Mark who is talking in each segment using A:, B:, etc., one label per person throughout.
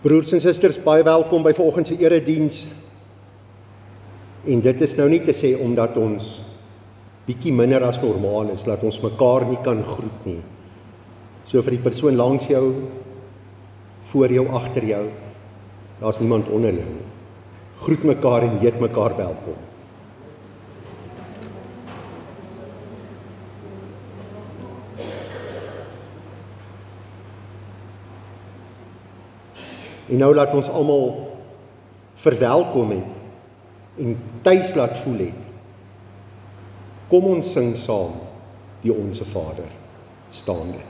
A: Broers en susters, baie welkom by vanoggend se erediens. En dit is nou nie te sê omdat ons bietjie minder as normaal is, dat ons mekaar nie kan groet nie. So vir die persoon langs jou, voor jou, agter jou, daar's niemand onder jou nie. Groet mekaar en heet mekaar welkom. En nou laat ons almal verwelkom het en tuis laat voel het. Kom ons sing saam die Onse Vader, staande.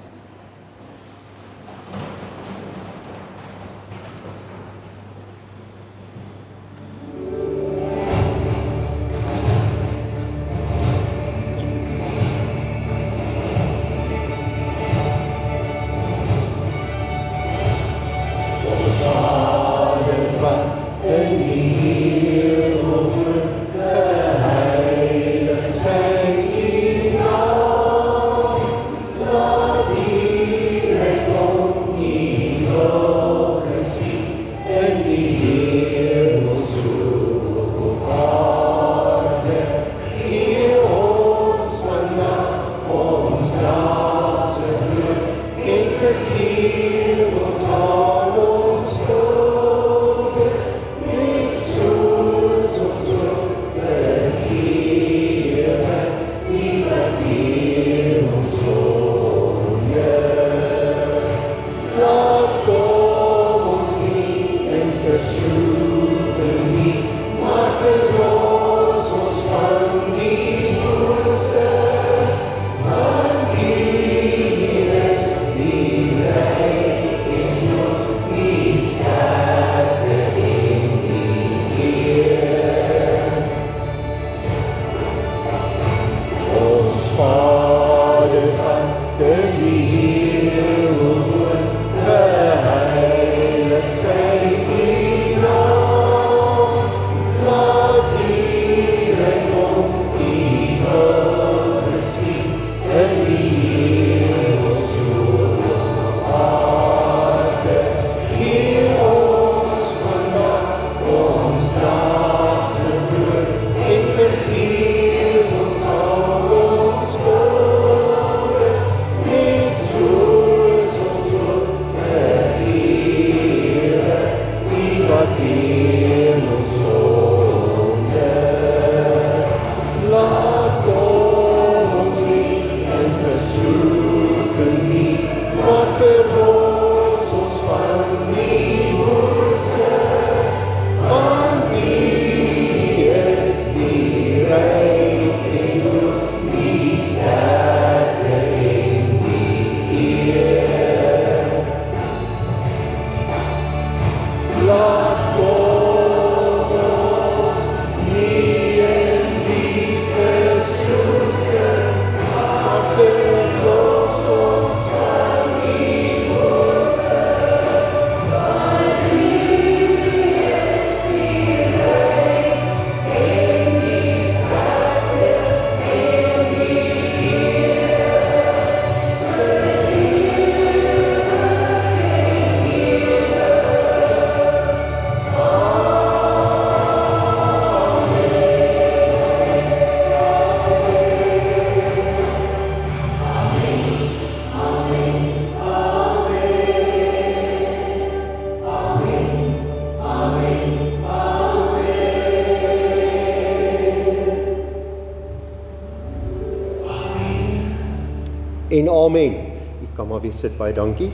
A: En amen. Ek kan maar weer sit, baie dankie.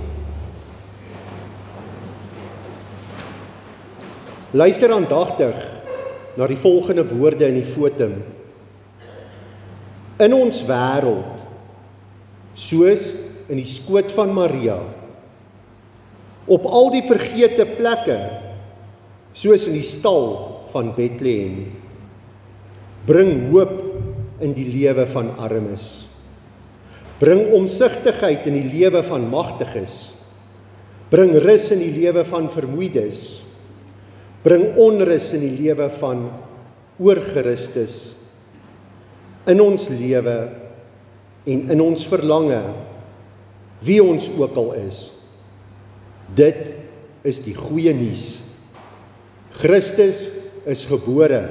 A: Luister aandagtig na die volgende woorde in die fotum. In ons wêreld, soos in die skoot van Maria, op al die vergete plekke, soos in die stal van Bethlehem, bring hoop in die lewe van armes. Bring omsigtigheid in die lewe van magtiges. Bring rus in die lewe van vermoeides. Bring onrus in die lewe van oorgerustes. In ons lewe en in ons verlange, wie ons ook al is. Dit is die goeie nuus. Christus is gebore.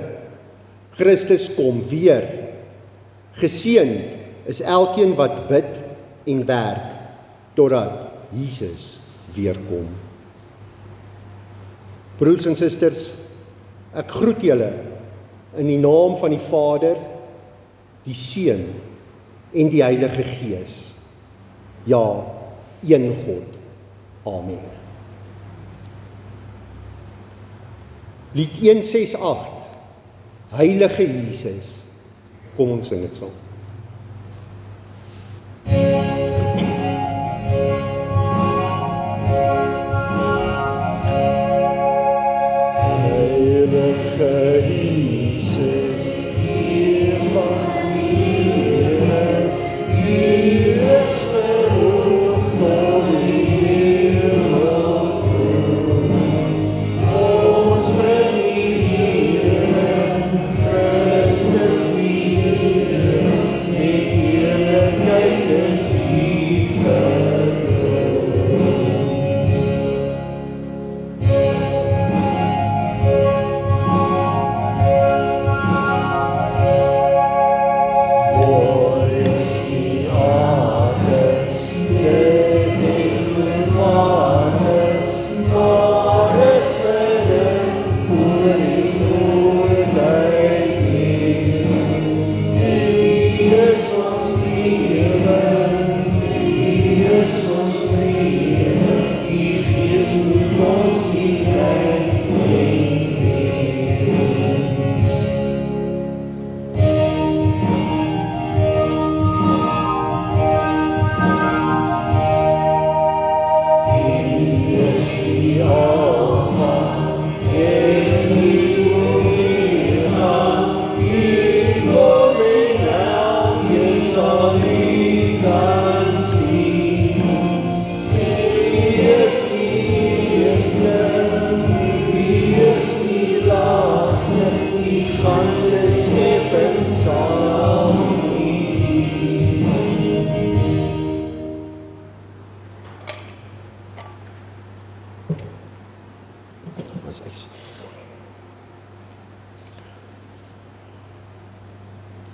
A: Christus kom weer. Geseënd is elkeen wat bid en werk, totdat Jesus weer kom. Broers en susters, ek groet julle in die naam van die Vader, die Seun en die Heilige Gees. Ja, een God. Amen. Lied 168, Heilige Jesus. Kom ons sing dit saam.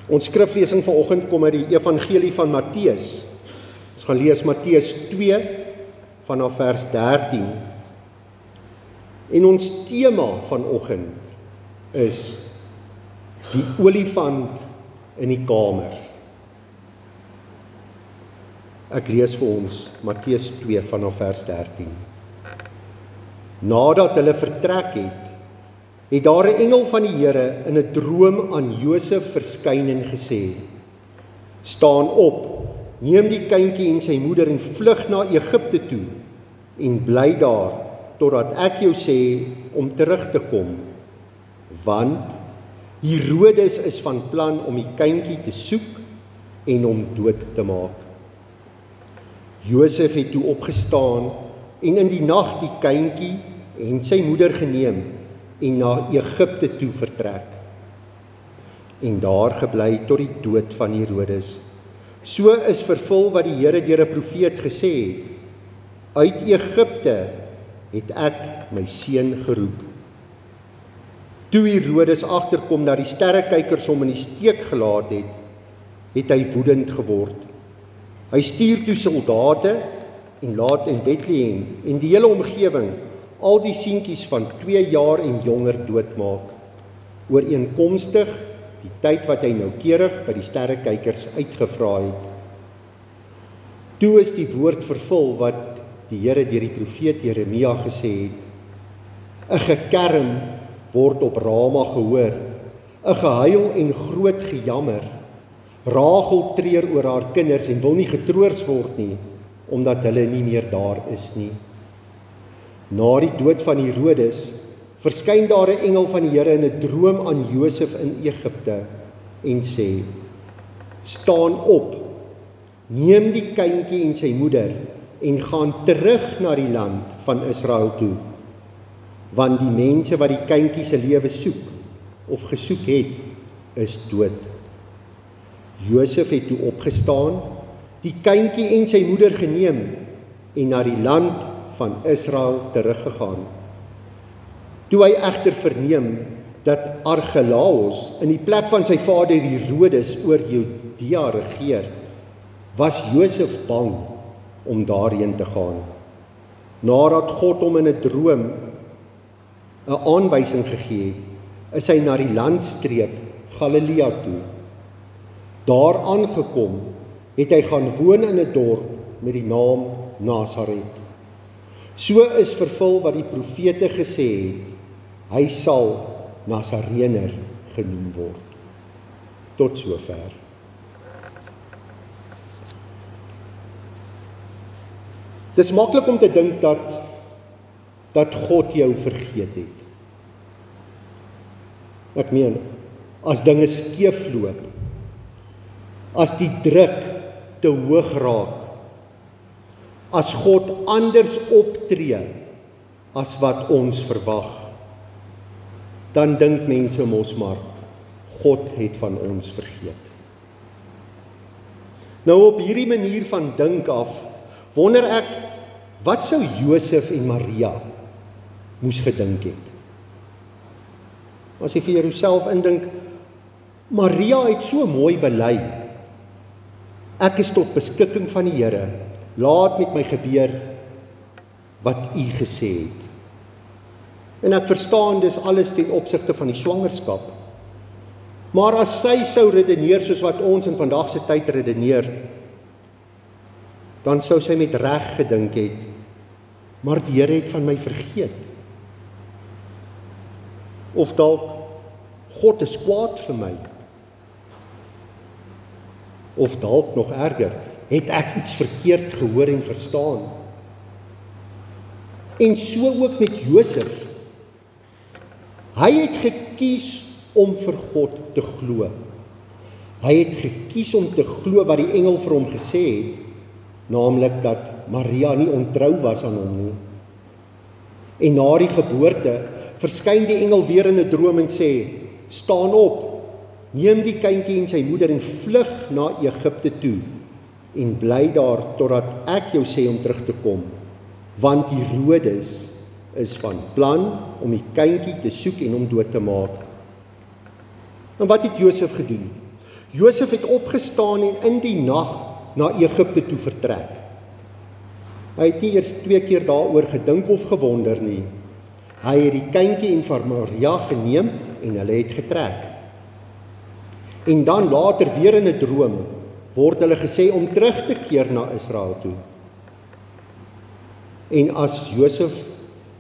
A: Ons skriflesing vanoggend kom uit die Evangelie van Matteus. Ons gaan lees Matteus 2 vanaf vers 13. En ons tema vanoggend is die olifant in die kamer. Ek lees vir ons Matteus 2 vanaf vers 13. Nadat hulle vertrek het daar 'n engel van die Here in 'n droom aan Josef verskyn en gesê: "Staan op, neem die kindjie en sy moeder en vlug na Egipte toe en bly daar totdat ek jou sê om terug te kom, want Herodes is van plan om die kindjie te soek en hom dood te maak." Josef het toe opgestaan en in die nag die kindjie en sy moeder geneem en na Egipte toe vertrek, en daar gebly tot die dood van Herodes. So is vervul wat die Here deur 'n profeet gesê het: "Uit Egipte het ek my seun geroep." Toe Herodes agterkom dat die sterrekykers hom in die steek gelaat het hy woedend geword. Hy stuur toe soldate en laat in Bethlehem en die hele omgewing al die seentjies van 2 jaar en jonger doodmaak, ooreenkomstig die tyd wat hy noukeurig by die sterrekykers uitgevra het. Toe is die woord vervul wat die Here deur die profeet Jeremia gesê het: "’n gekerm word op Rama gehoor, 'n gehuil en groot gejammer. Rachel treur oor haar kinders en wil nie getroos word nie, omdat hulle nie meer daar is nie." Na die dood van Herodes verskyn daar 'n engel van die Here in 'n droom aan Josef in Egipte en sê: "Staan op, neem die kindjie en sy moeder en gaan terug na die land van Israel toe, want die mense wat die kindjie se lewe soek of gesoek het, is dood." Josef het toe opgestaan, die kindjie en sy moeder geneem en na die land van Israel teruggegaan. Toe hy egter verneem dat Archelaus in die plek van sy vader Herodes oor Judea regeer, was Josef bang om daarheen te gaan. Nadat God hom in 'n droom 'n aanwysing gegee het, is hy na die landstreek Galilea toe. Daar aangekom, het hy gaan woon in 'n dorp met die naam Nasaret. So is vervul wat die profete gesê het, hy sal Nasarener genoem word. Tot sover. Dit is maklik om te dink dat God jou vergeet het. Ek meen, as dinge skeef loop, as die druk te hoog raak, as God anders optree as wat ons verwag, dan dink mense mos maar, God het van ons vergeet. Nou op hierdie manier van dink af, wonder ek, wat sou Josef en Maria moes gedink het? As jy vir jouself indink, Maria het so mooi bely, ek is tot beskikking van die Here, laat met my gebeur wat U gesê het. En ek verstaan dis alles ten opsigte van die swangerskap. Maar as sy sou redeneer soos wat ons in vandag se tyd redeneer, dan sou sy met reg gedink het, maar die Here het van my vergeet. Of dalk, God is kwaad vir my. Of dalk nog erger, het ek iets verkeerd gehoor en verstaan. En so ook met Josef. Hy het gekies om vir God te glo. Hy het gekies om te glo wat die engel vir hom gesê het, naamlik dat Maria nie ontrou was aan hom nie. En na die geboorte verskyn die engel weer in 'n droom en sê, staan op, neem die kindjie en sy moeder en vlug na Egipte toe en bly daar totdat ek jou sê om terug te kom, want Herodes is van plan om die kindjie te soek en hom dood te maak. En wat het Josef gedoen? Josef het opgestaan en in die nag na Egipte toe vertrek. Hy het nie eers 2 keer daaroor gedink of gewonder nie. Hy het die kindjie en vir Maria geneem en hulle het getrek. En dan later weer in 'n droom word hulle gesê om terug te keer na Israel toe. En as Josef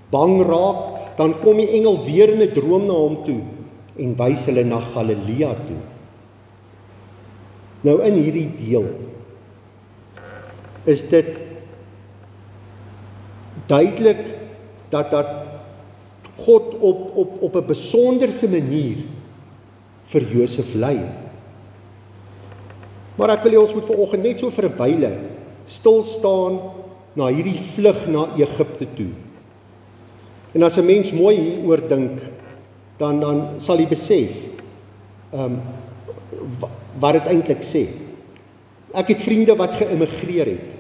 A: bang raak, dan kom die engel weer in 'n droom na hom toe en wys hulle na Galilea toe. Nou in hierdie deel is dit duidelik dat God op 'n besonderse manier vir Josef lei. Maar ek wil ons moet vanoggend net so vir 'n wyle stil staan na hierdie vlug na Egipte toe. En as 'n mens mooi hieroor dink, dan sal jy besef wat dit eintlik sê. Ek het vriende wat geïmmigreer het.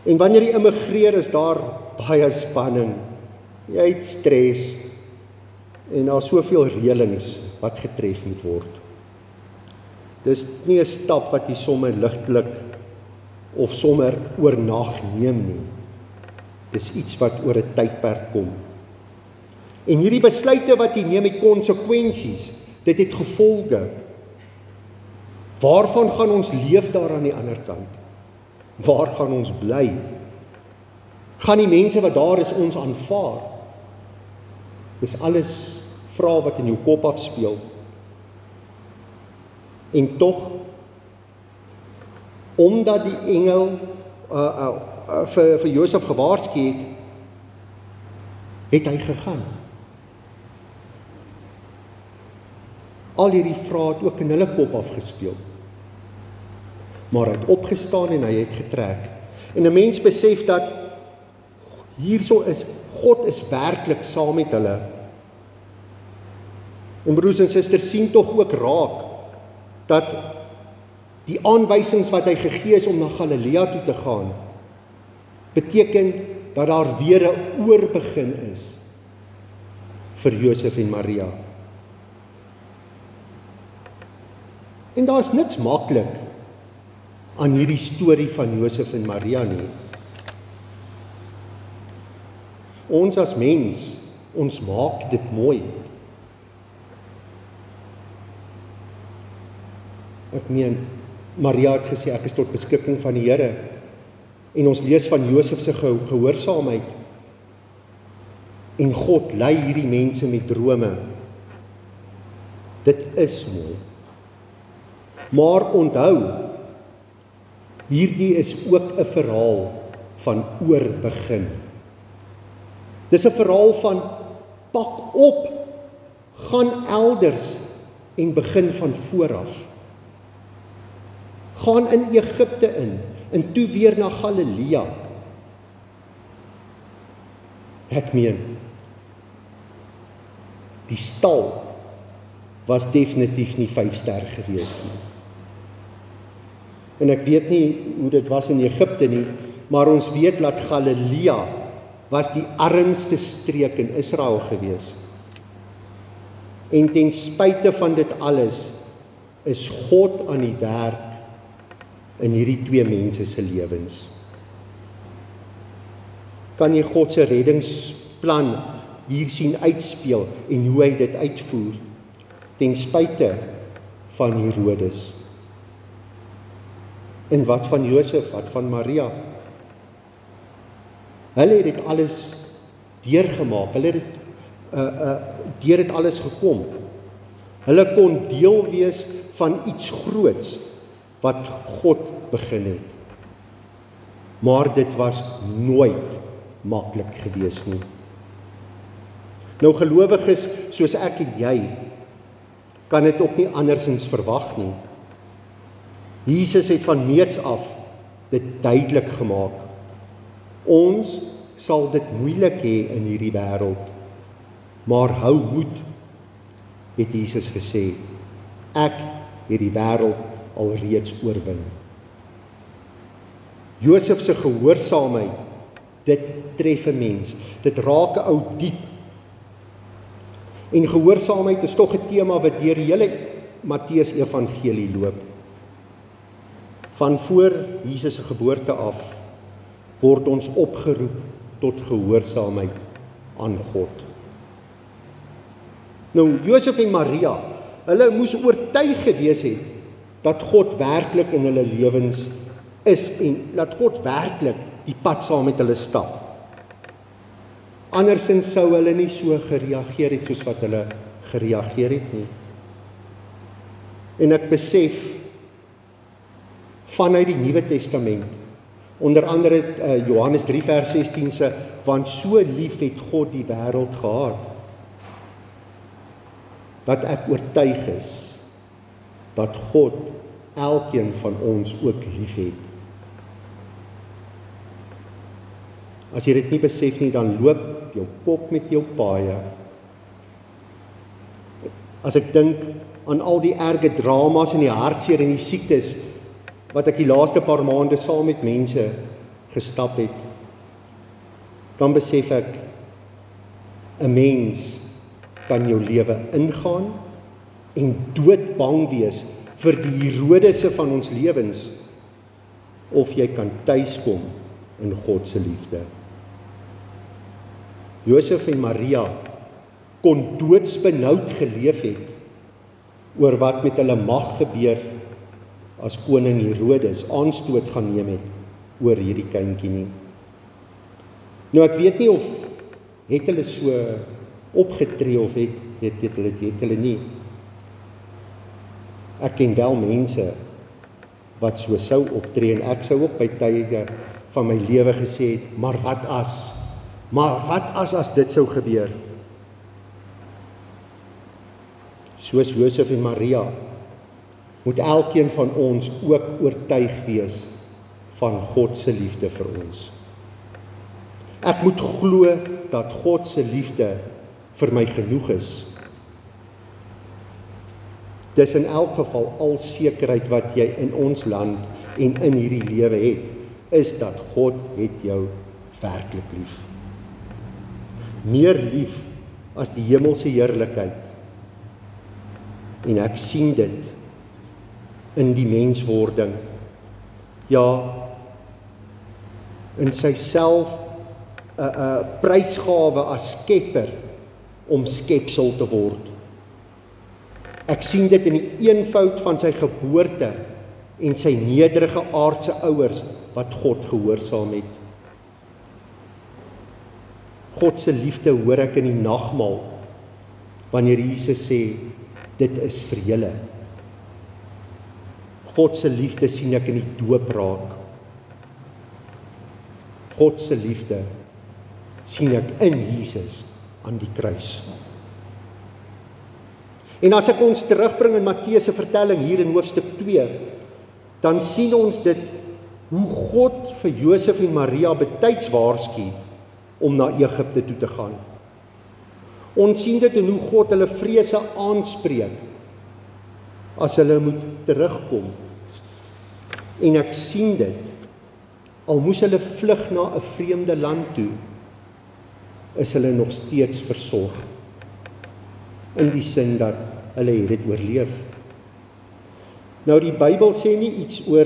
A: En wanneer jy immigreer, is daar baie spanning. Jy het stres en daar is soveel reëlings wat getref moet word. Dis nie 'n stap wat jy sommer ligtelik of sommer oornag neem nie. Dis iets wat oor 'n tydperk kom. En hierdie besluite wat jy neem het konsekwensies. Dit het gevolge. Waarvan gaan ons leef daar aan die ander kant? Waar gaan ons bly? Gaan die mense wat daar is ons aanvaar? Dis alles vrae wat in jou kop afspeel. En tog, omdat die engel vir Josef gewaarsku het hy gegaan. Al hierdie vrae het ook in hulle kop afgespeel. Maar hy het opgestaan en hy het getrek. En 'n mens besef dat hierso is, God is werklik saam met hulle. En broers en susters, sien tog ook raak dat die aanwysings wat hy gegee is om na Galilea toe te gaan, beteken dat daar weer 'n oorbegin is vir Josef en Maria. En daar is niks maklik aan hierdie storie van Josef en Maria nie. Ons as mens, ons maak dit mooi. Ek meen, Maria het gesê, ek is tot beskikking van die Here. En ons lees van Josef se gehoorsaamheid. En God lei hierdie mense met drome. Dit is mooi. Maar onthou, hierdie is ook 'n verhaal van oorbegin. Dis 'n verhaal van pak op, gaan elders en begin van vooraf. Gaan in Egipte in, en toe weer na Galilea. Ek meen, die stal was definitief nie 5 ster gewees nie. En ek weet nie hoe dit was in Egipte nie, maar ons weet dat Galilea was die armste streek in Israel gewees. En ten spyte van dit alles, is God aan die werk in hierdie 2 mense se lewens. Kan jy God se reddingsplan hier sien uitspeel en hoe hy dit uitvoer, ten spyte van Herodes. En wat van Josef, wat van Maria? Hulle het dit alles deurgemaak, hulle het deur dit alles gekom. Hulle kon deel wees van iets groots wat God begin het. Maar dit was nooit maklik gewees nie. Nou gelowiges soos ek en jy, kan dit ook nie andersins verwag nie. Jesus het van meets af dit duidelik gemaak. Ons sal dit moeilik hê in hierdie wêreld, maar hou moed, het Jesus gesê. Ek het die wêreld alreeds oorwin. Josef se gehoorsaamheid, dit tref 'n mens, dit raak 'n ou diep. En gehoorsaamheid is tog 'n tema wat deur die hele Matteus Evangelie loop. Van voor Jesus se geboorte af word ons opgeroep tot gehoorsaamheid aan God. Nou, Josef en Maria, hulle moes oortuig gewees het dat God werklik in hulle lewens is en dat God werklik die pad saam met hulle stap. Andersins sou hulle nie so gereageer het soos wat hulle gereageer het nie. En ek besef vanuit die Nuwe Testament, onder andere Johannes 3 vers 16 sê, want so lief het God die wêreld gehad, dat ek oortuig is dat God elkeen van ons ook lief het. As jy dit nie besef nie, dan loop jou kop met jou paaie. As ek dink aan al die erge dramas en die hartseer en die siektes wat ek die laaste paar maande saam met mense gestap het, dan besef ek, 'n mens kan jou lewe ingaan en doodbang wees vir die Herodese van ons lewens, of jy kan tuiskom in God se liefde. Josef en Maria kon doodsbenoud geleef het oor wat met hulle mag gebeur as koning Herodes aanstoot gaan neem het oor hierdie kindjie nie. Nou ek weet nie of het hulle so opgetree of het hulle nie. Ek ken wel mense wat so sou optree en ek sou ook by tye van my lewe gesê het, maar wat as dit sou gebeur? Soos Josef en Maria moet elkeen van ons ook oortuig wees van God se liefde vir ons. Ek moet glo dat God se liefde vir my genoeg is. Dis in elk geval al sekerheid wat jy in ons land en in hierdie lewe het, is dat God het jou werklik lief. Meer lief as die hemelse heerlikheid. En ek sien dit in die menswording. Ja, in sy self 'n prysgawe as skepper om skepsel te word. Ek sien dit in die eenvoud van sy geboorte en sy nederige aardse ouers wat God gehoorsaam het. God se liefde hoor ek in die nagmaal, wanneer Jesus sê, dit is vir julle. God se liefde sien ek in die doop raak. God se liefde sien ek in Jesus aan die kruis. En as ek ons terugbring in Matteus se vertelling hier in hoofstuk 2, dan sien ons dit hoe God vir Josef en Maria betyds waarsku om na Egipte toe te gaan. Ons sien dit in hoe God hulle vrese aanspreek as hulle moet terugkom. En ek sien dit, al moes hulle vlug na 'n vreemde land toe, is hulle nog steeds versorg. In die sin dat hulle het dit oorleef. Nou die Bybel sê nie iets oor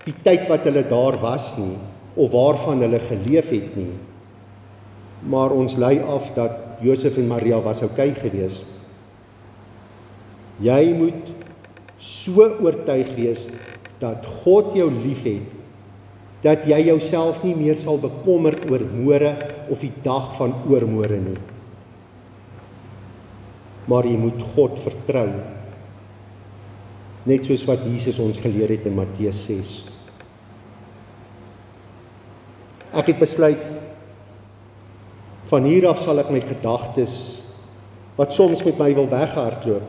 A: die tyd wat hulle daar was nie, of waarvan hulle geleef het nie. Maar ons lei af dat Josef en Maria was oukei gewees. Jy moet so oortuig wees dat God jou liefhet, dat jy jouself nie meer sal bekommerd oor môre of die dag van oormôre nie. Maar jy moet God vertrou, net soos wat Jesus ons geleer het in Matteus 6. Ek het besluit, van hier af sal ek my gedagtes, wat soms met my wil weghardloop,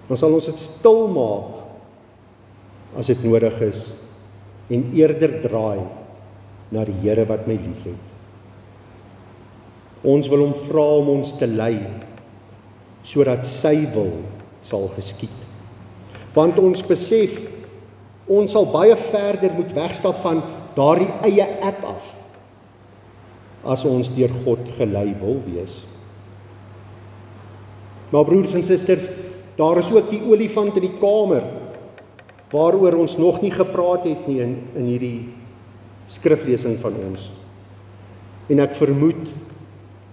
A: dan sal ons dit stil maak, as dit nodig is, en eerder draai na die Here wat my liefhet. Ons wil hom vra om ons te lei, sodat sy wil sal geskied. Want ons besef, ons sal baie verder moet wegstap van daardie eie ek af, as ons deur God gelei wil wees. Maar broers en susters, daar is ook die olifant in die kamer, waaroor ons nog nie gepraat het nie in hierdie skriflesing van ons. En ek vermoed,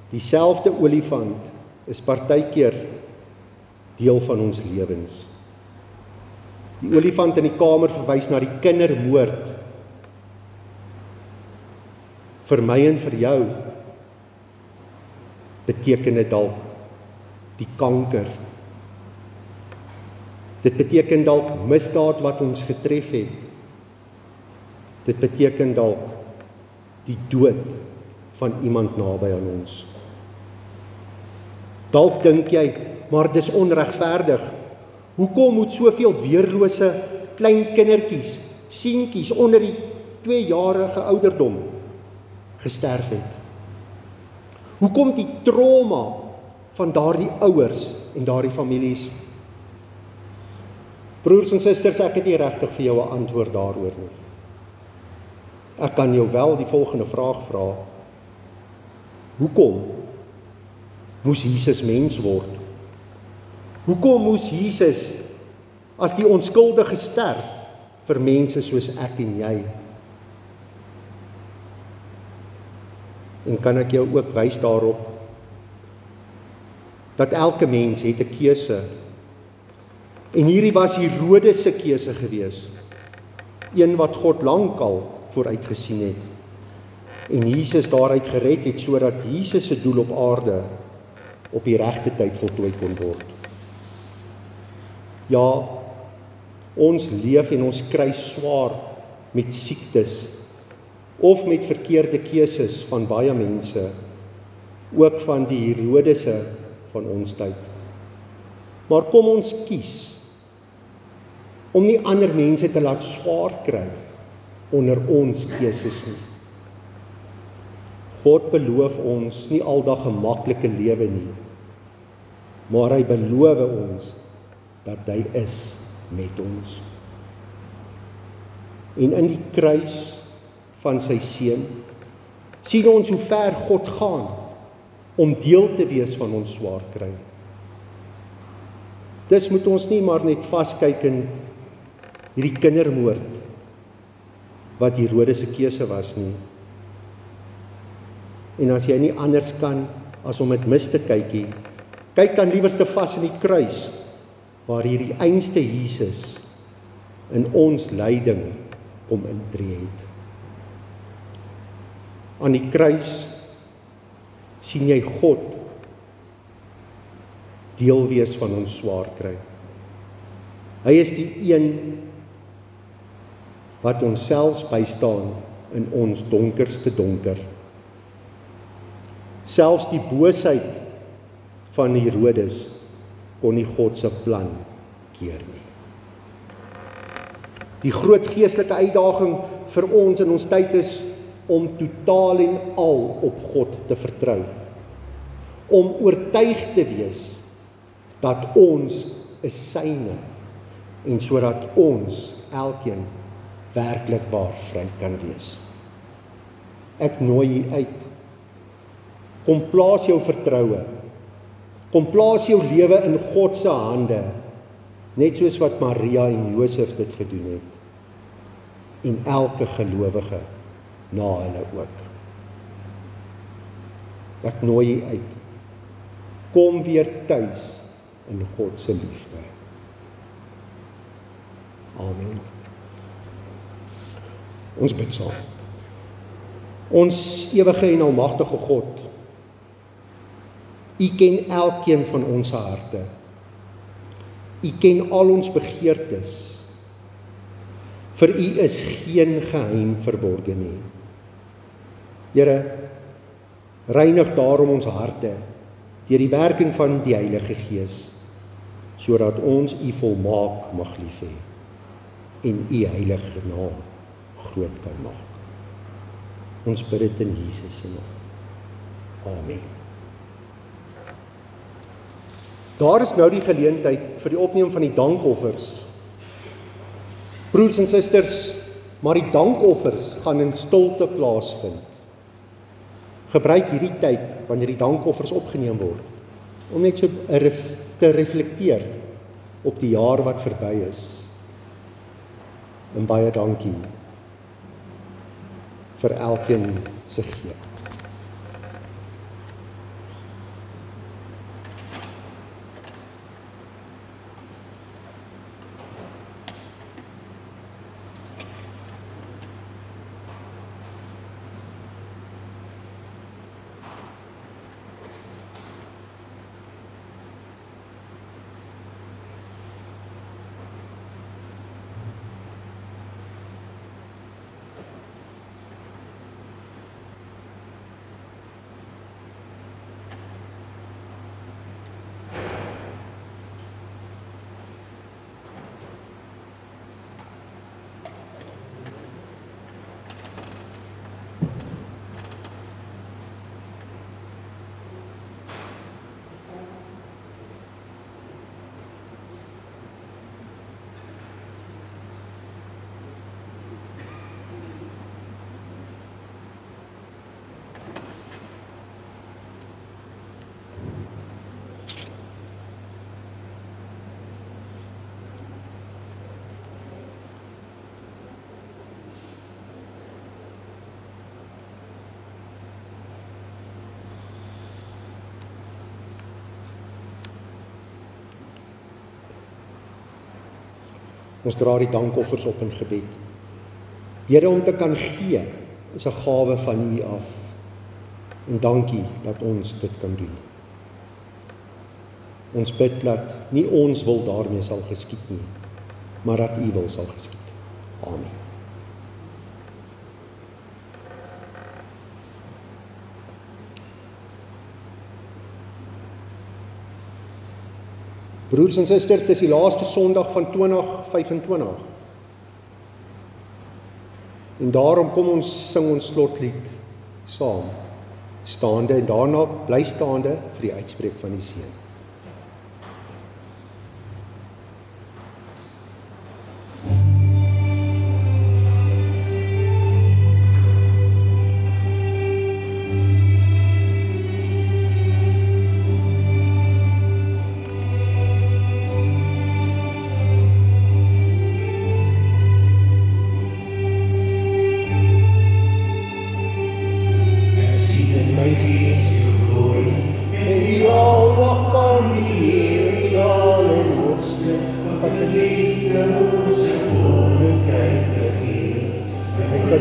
A: dieselfde olifant is partykeer deel van ons lewens. Die olifant in die kamer verwys na die kindermoord. Vir my en vir jou beteken dit dalk die kanker. Dit beteken dalk misdaad wat ons getref het. Dit beteken dalk die dood van iemand naby aan ons. Dalk dink jy, maar dis onregverdig. Hoekom moet soveel weerlose klein kindertjies, seentjies onder die 2-jarige ouderdom gesterf het? Hoekom die trauma van daardie ouers en daardie families? Broers en susters, ek het nie regtig vir jou 'n antwoord daaroor nie. Ek kan jou wel die volgende vraag vra. Hoekom moes Jesus mens word? Hoekom moes Jesus as die onskuldige sterf vir mense soos ek en jy? En kan ek jou ook wys daarop dat elke mens het 'n keuse. En hierdie was Herodes se keuse gewees, een wat God lankal vooruitgesien het. En Jesus daaruit gered het, sodat Jesus se doel op aarde op die regte tyd voltooi kon word. Ja, ons leef en ons kry swaar met siektes, of met verkeerde keuses van baie mense, ook van die Herodese van ons tyd. Maar kom ons kies om nie ander mense te laat swaar kry onder ons keuses nie. God beloof ons nie aldag 'n maklike lewe nie, maar hy beloof ons dat hy is met ons. En in die kruis van sy seun Sien ons hoe ver God gaan om deel te wees van ons swaar kry. Dis moet ons nie maar net vaskyk in hierdie kindermoord wat Herodes se keuse was nie. En as jy nie anders kan as om dit mis te kykie, kyk dan liewerste vas in die kruis waar hierdie einste Jesus in ons lyding kom intree het. Aan die kruis sien jy God deel wees van ons swaar kry. Hy is die een wat ons selfs bystaan in ons donkerste donker. Selfs die boosheid van Herodes kon nie God se plan keer nie. Die groot geestelike uitdaging vir ons in ons tyd is om totaal en al op God te vertrou. Om oortuig te wees dat ons is syne en sodat ons elkeen werklik waar vry kan wees. Ek nooi u uit. Kom plaas jou vertroue. Kom plaas jou lewe in God se hande, net soos wat Maria en Josef dit gedoen het. En elke gelowige na hulle ook. Ek nooi u uit. Kom weer tuis in God se liefde. Amen. Ons bid saam. Ons ewige en almagtige God, U ken elkeen van ons harte. U ken al ons begeertes. Vir U is geen geheim verborge nie. Here, reinig daarom ons harte deur die werking van die Heilige Gees, sodat ons U volmaak mag lief hê en U heilige naam groot kan maak. Ons bid dit in Jesus se naam. Amen. Daar is nou die geleentheid vir die opneem van die dankoffers. Broers en susters, maar die dankoffers gaan in stilte plaasvind. Gebruik hierdie tyd wanneer die dankoffers opgeneem word, om net so te reflekteer op die jaar wat verby is. En baie dankie vir elkeen se gee. Ons dra die dankoffers op in gebed. Here, om te kan gee is 'n gawe van U af. En dankie dat ons dit kan doen. Ons bid dat nie ons wil daarmee sal geskied nie, maar dat U wil sal geskied. Amen. Broers en susters, dis die laaste Sondag van 2025. En daarom kom ons sing ons slotlied saam, staande en daarna bly staande vir die uitspreek van die seën.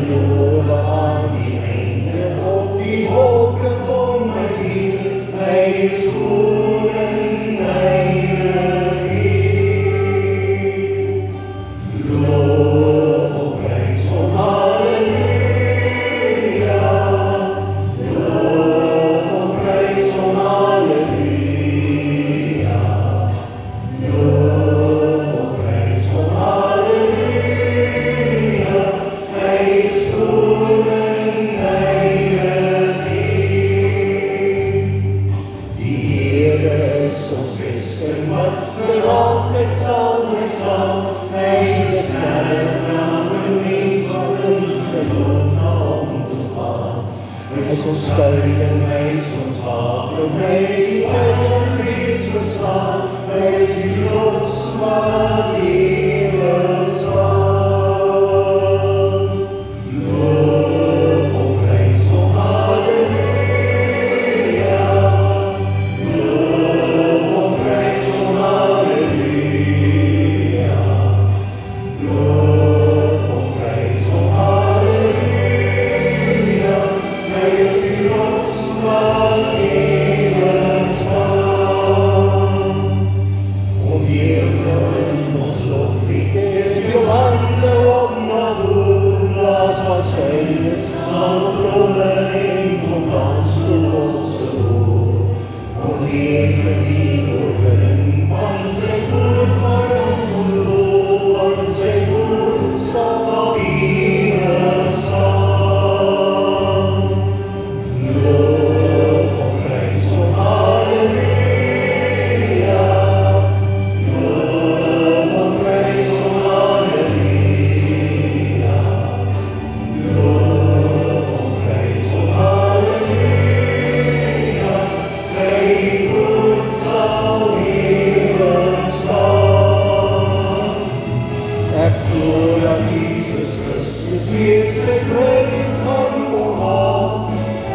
A: Geloof aan die einde op die wolken kom my hier, hy is goed en heilig hier. Loof om prys om halleluja, loof om prys om halleluja, loof om prys om halleluja, hy is goed en heilig hier. Die Here is ons beste wat vir altyd sal bestaan, hy beskerm namens mens wat in geloof na hom toe gaan. Hy is ons skuiling, hy is ons wapen, hy die vyand reeds verslaan, hy is die rots wat ewig staan. Loof om prys om halleluja, loof om prys om halleluja, loof om prys om halleluja, hy is die rots wat ewig staan. Om hemel in ons loflied, veel hande op na bo, blaas bassynes, sangtromme en kom dans voor ons oor. Om leven die oorwinning van sy woord, waarom ons loop, want sy woord sal ewig staan. Loof om prys om halleluja, loof om prys om halleluja, loof om prys om halleluja, sy woord sal ewig staan. Ek glo dat Jesus Christus weer sy bruid gaan omhaal.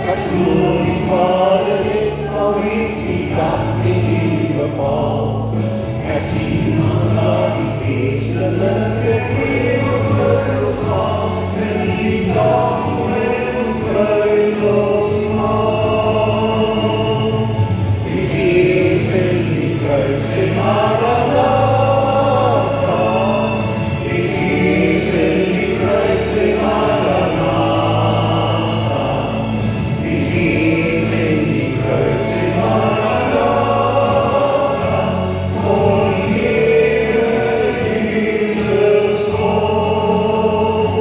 A: Ek glo die Vader het alreeds die dag en die bepaal. Ek sien aan die feestelike wereldvlugelslaan, en die dag met ons bruiloftsmaal. Die Gees en die kruis en Maranatha, die Gees en die kruis en Maranatha, die Gees en die kruis en Maranatha, kom Here Jesus kom,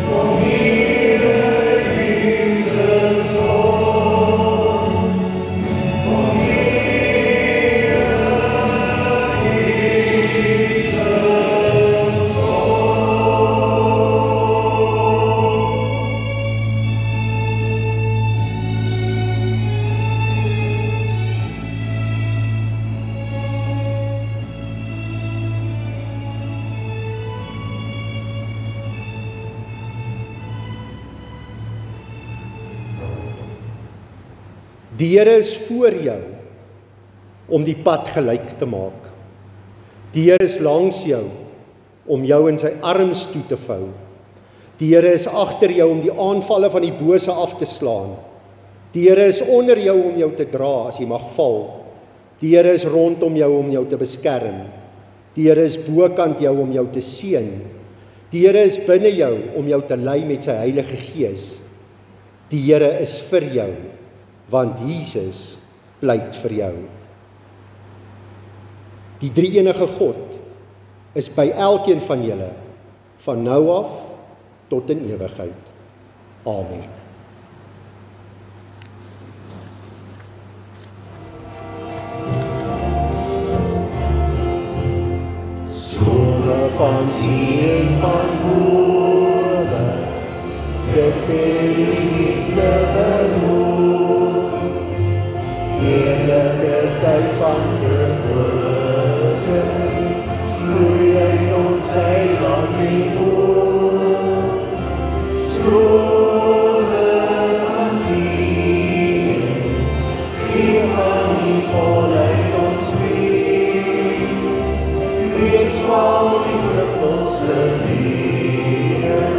A: kom Here Jesus kom, kom Here Jesus Die Here is voor jou om die pad gelyk te maak. Die Here is langs jou om jou in sy arms toe te vou. Die Here is agter jou om die aanvalle van die bose af te slaan. Die Here is onder jou om jou te dra as jy mag val. Die Here is rondom jou om jou te beskerm. Die Here is bokant jou om jou te seën. Die Here is binne jou om jou te lei met sy Heilige Gees. Die Here is vir jou, want Jesus pleit vir jou. Die drie-enige God is by elkeen van julle, van nou af tot in ewigheid. Amen. Sonne van zien van boven, dit die liefde behoort. Heerlijke tyd van verhooging, vloei uit ons heiland en woord. Strome van sien, gee van die volheid ons weer. Wees van die druppels gedieren,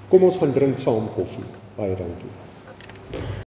A: Kom ons gaan drink saam koffie. Baie dankie.